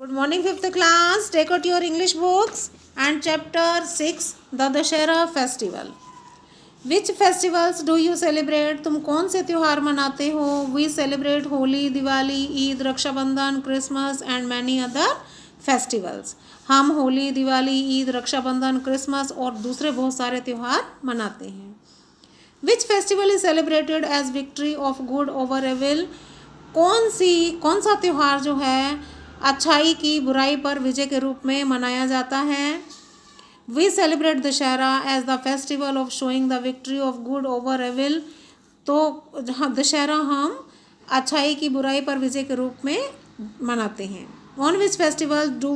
Good morning, fifth class. Take out your English books and chapter 6, the Dashera festival. Which festivals do you celebrate? तुम कौन से त्योहार मनाते हो? We celebrate Holi, Diwali, Eid, Rakshabandhan, Christmas and many other festivals. हम Holi, Diwali, Eid, Rakshabandhan, Christmas और दूसरे बहुत सारे त्योहार मनाते हैं. Which festival is celebrated as victory of good over evil? कौन सा त्योहार जो है अच्छाई की बुराई पर विजय के रूप में मनाया जाता है? We celebrate Dussehra as the festival of showing the victory of good over evil. तो दशहरा हम अच्छाई की बुराई पर विजय के रूप में मनाते हैं. On which festival do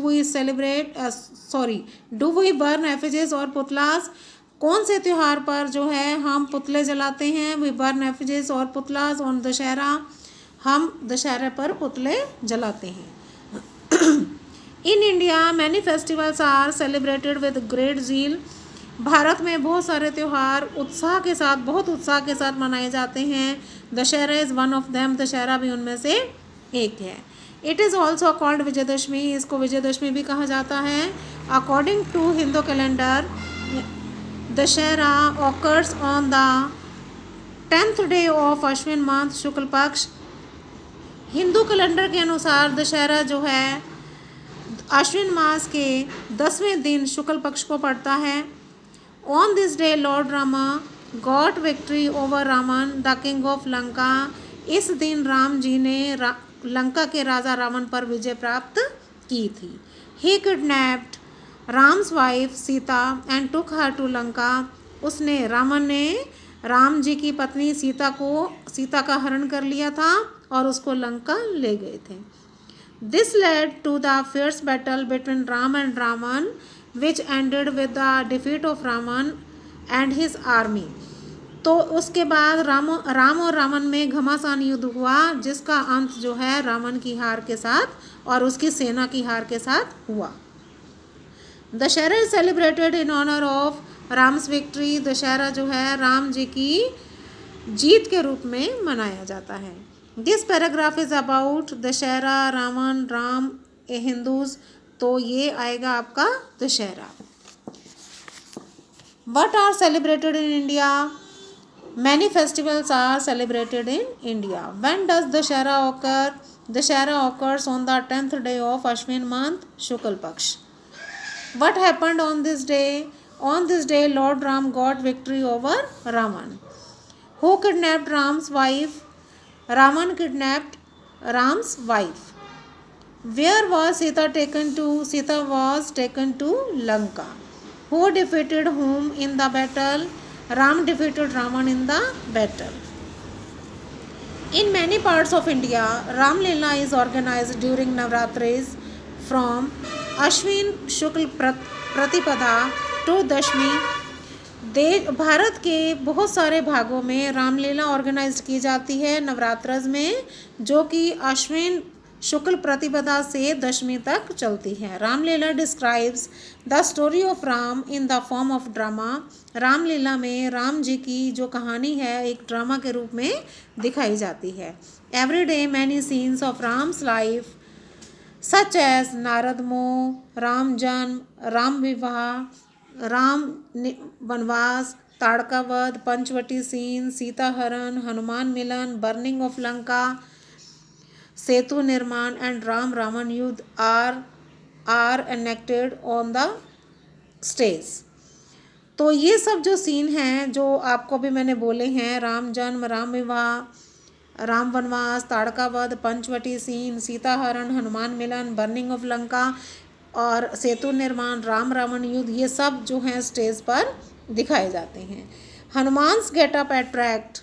we burn effigies और पुतलास? कौन से त्योहार पर जो है हम पुतले जलाते हैं? We burn effigies और पुतलास on दशहरा. हम दशहरे पर पुतले जलाते हैं. In India, many festivals are celebrated with great zeal. Bharat में बहुत सारे त्योहार बहुत उत्साह के साथ मनाए जाते हैं. Dussehra is one of them. Dussehra भी उनमें से एक है. It is also called Vijayadashami. इसको विजयदशमी भी कहा जाता है. According to Hindu calendar, Dussehra occurs on the 10th day of Ashwin month Shukla Paksha. Hindu calendar के अनुसार दशहरा जो है अश्विन मास के 10वें दिन शुक्ल पक्ष को पड़ता है. On this day lord Rama got victory over Ravana the king of Lanka. इस दिन राम जी ने लंका के राजा रावण पर विजय प्राप्त की थी. He kidnapped Ram's wife Sita and took her to Lanka. Ravan ने राम जी की पत्नी सीता का हरण कर लिया था और उसको लंका ले गए थे. This led to the fierce battle between Ram and Ravan, which ended with the defeat of Ravan and his army. तो उसके बाद राम और रावण में घमासान युद्ध हुआ, जिसका अंत जो है रावण की हार के साथ और उसकी सेना की हार के साथ हुआ. Dussehra is celebrated in honour of Ram's victory. Dussehra जो है राम जी की जीत के रूप में मनाया जाता है. This paragraph is about Dussehra, Ravana, Ram, a Hindus. तो ये आएगा आपका Dussehra. What are celebrated in India? Many festivals are celebrated in India. When does Dashera occur? Dashera occurs on the 10th day of Ashwin month, Shukal Paksh. What happened on this day? On this day, Lord Ram got victory over Ravan. Who kidnapped Ram's wife? Ravan kidnapped Ram's wife. Where was Sita taken to? Sita was taken to Lanka. Who defeated whom in the battle? Ram defeated Ravan in the battle. In many parts of India, Ram Leela is organized during Navratris from Ashwin Shukl Pratipada to Dashmi. Bharat के बहुत सारे भागों में Ramlila organise की जाती है नवरात्रस में, जो कि अश्विन शुक्ल प्रतिपदा से दशमी तक चलती है. Ramlila describes the story of Ram in the form of drama. Ramlila में राम जी की जो कहानी है एक ड्रामा के रूप में दिखाई जाती है. Every day many scenes of Ram's life such as Narad Moh, Ram जन्म, राम विवाह, राम वनवास, ताड़का वध, Panchavati scene, Sita haran, Hanuman milan, burning of Lanka, Setu nirman and Ram Ravana yuddh are enacted on the stage. तो ये सब जो सीन हैं जो आपको भी मैंने बोले हैं, राम जन्म, राम विवाह, राम वनवास, ताड़का वध, Panchavati scene, Sita haran, Hanuman milan, burning of Lanka और सेतु निर्माण, राम रावण युद्ध, ये सब जो हैं स्टेज पर दिखाए जाते हैं. Hanuman's getup attract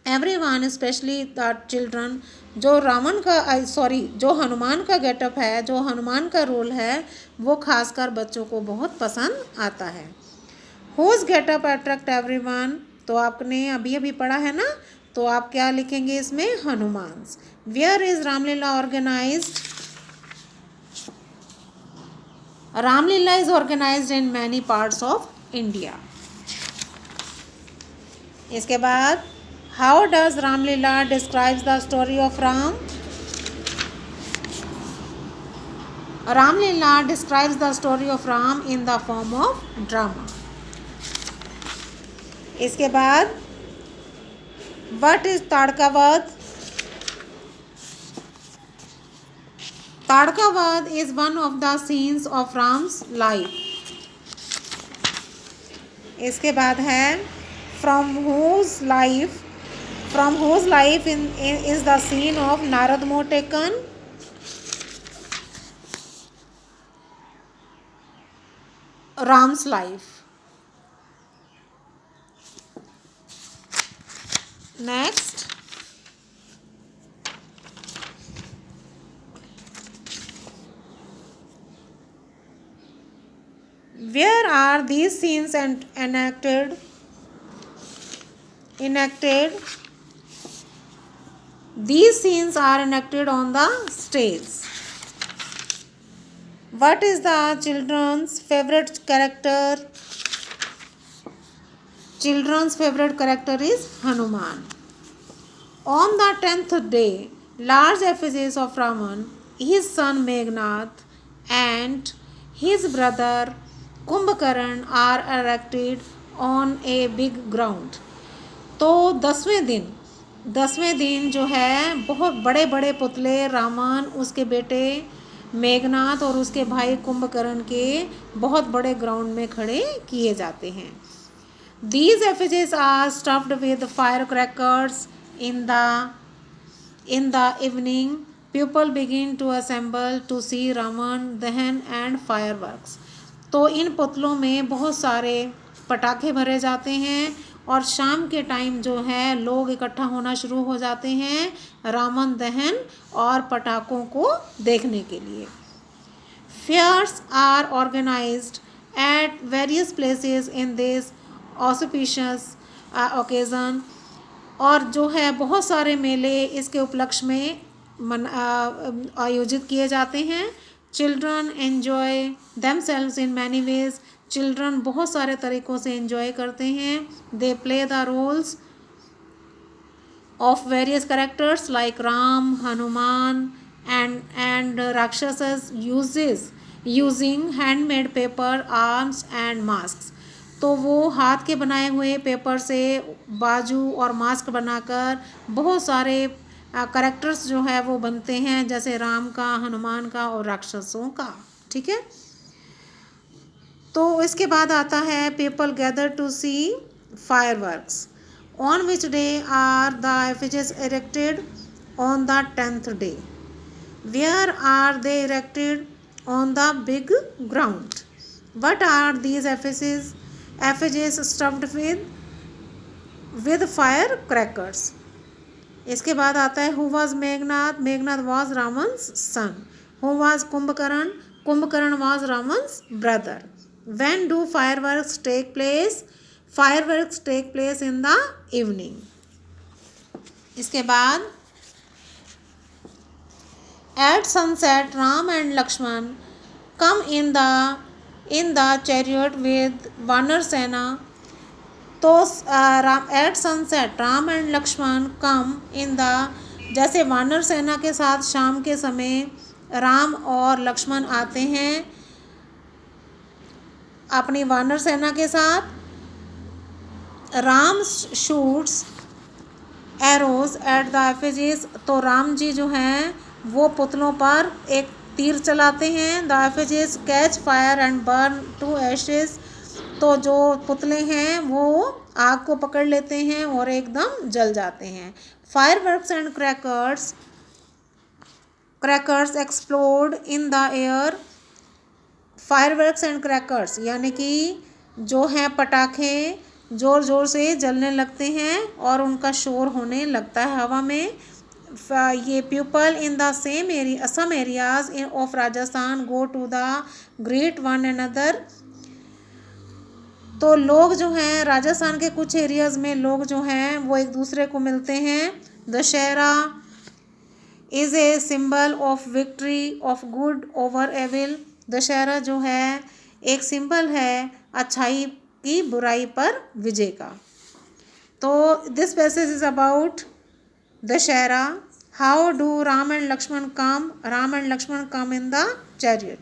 everyone specially the children. जो हनुमान का गेटअप है, जो हनुमान का रोल है, वो खासकर बच्चों को बहुत पसंद आता है. Whose getup attract everyone. तो आपने अभी पढ़ा है ना, तो आप क्या लिखेंगे इसमें? Hanuman's. Where is Ramlila organized? Ramlila is organized in many parts of India. इसके बाद how does Ramlila describes the story of Ram? Ramlila describes the story of Ram in the form of drama. इसके बाद what is Tadkavad? Tadkavad is one of the scenes of Ram's life. इसके बाद है from whose life is the scene of Naradmo taken. Ram's life. Next, where are these scenes enacted? These scenes are enacted on the stage. What is the children's favorite character? Children's favorite character is Hanuman. On the 10th day, large effigies of Ravan, his son Meghnad, and his brother Kumbhakaran are erected on a big ground. तो 10वें दिन जो है बहुत बड़े बड़े पुतले रावण, उसके बेटे मेघनाथ और उसके भाई कुंभकर्ण के बहुत बड़े ग्राउंड में खड़े किए जाते हैं. These effigies are stuffed with firecrackers. In the evening, people begin to assemble to see Ravan Dahan and fireworks. तो इन पुतलों में बहुत सारे पटाखे भरे जाते हैं और शाम के टाइम जो है लोग इकट्ठा होना शुरू हो जाते हैं रावण दहन और पटाखों को देखने के लिए. Fairs are organized at various places in this auspicious occasion. और जो है बहुत सारे मेले इसके उपलक्ष्य में आयोजित किए जाते हैं. Children enjoy themselves in many ways. Children बहुत सारे तरीक़ों से एंजॉय करते हैं. They play the roles of various characters like Ram, Hanuman and rakshasas using handmade paper, arms and mask. तो वो हाथ के बनाए हुए पेपर से बाजू और मास्क बनाकर बहुत सारे कैरेक्टर्स जो है वो बनते हैं, जैसे राम का, हनुमान का और राक्षसों का. ठीक है. तो इसके बाद आता है people gather to see fireworks. On which day are the effigies erected? On the 10th day. Where are they erected? On the big ground. What are these effigies stuffed with firecrackers. इसके बाद आता है who was Meghnad? Meghnad was Ravan's son. Who was Kumbhakaran? Kumbhakaran was Ravan's brother. When do fireworks take place? Fireworks take place in the evening. इसके बाद at sunset Ram and Lakshman come in the chariot with Vanar Sena. तो at sunset Ram and Lakshman come in the, जैसे वानर सेना के साथ शाम के समय राम और लक्ष्मण आते हैं अपनी वानर सेना के साथ. Ram shoots arrows at the effigies. तो राम जी जो हैं वो पुतलों पर एक तीर चलाते हैं. The effigies catch fire and burn to ashes. तो जो पुतले हैं वो आग को पकड़ लेते हैं और एकदम जल जाते हैं. Fireworks and crackers explode in the air. Fireworks and crackers यानी कि जो हैं पटाखे ज़ोर ज़ोर से जलने लगते हैं और उनका शोर होने लगता है हवा में. ये people in the some areas of Rajasthan go to the greet one another. तो लोग जो हैं राजस्थान के कुछ एरियाज़ में लोग जो हैं वो एक दूसरे को मिलते हैं. Dussehra is a symbol of victory of good over evil. Dussehra जो है एक सिंबल है अच्छाई की बुराई पर विजय का. तो this passage is about Dussehra. How do Ram and Lakshman come? Ram and Lakshman come in the chariot.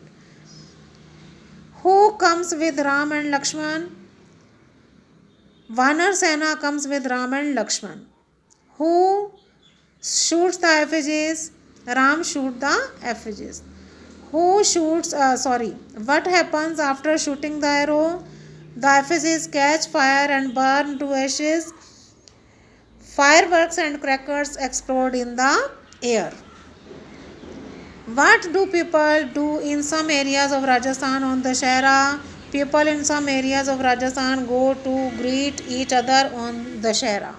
Who comes with Ram and Lakshman? Vanar Sena comes with Ram and Lakshman. Who shoots the effigies? Ram shoots the effigies. Who shoots? What happens after shooting the arrow? The effigies catch fire and burn to ashes. Fireworks and crackers explode in the air. What do people do in some areas of Rajasthan on Dussehra? People in some areas of Rajasthan go to greet each other on Dussehra.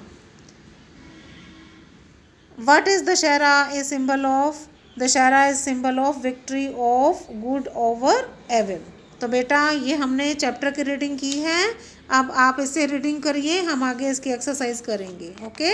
What is Dussehra a symbol of? Dussehra is symbol of victory of good over evil. तो बेटा ये हमने chapter की reading की है. अब आप इसे रीडिंग करिए, हम आगे इसकी एक्सरसाइज करेंगे. ओके.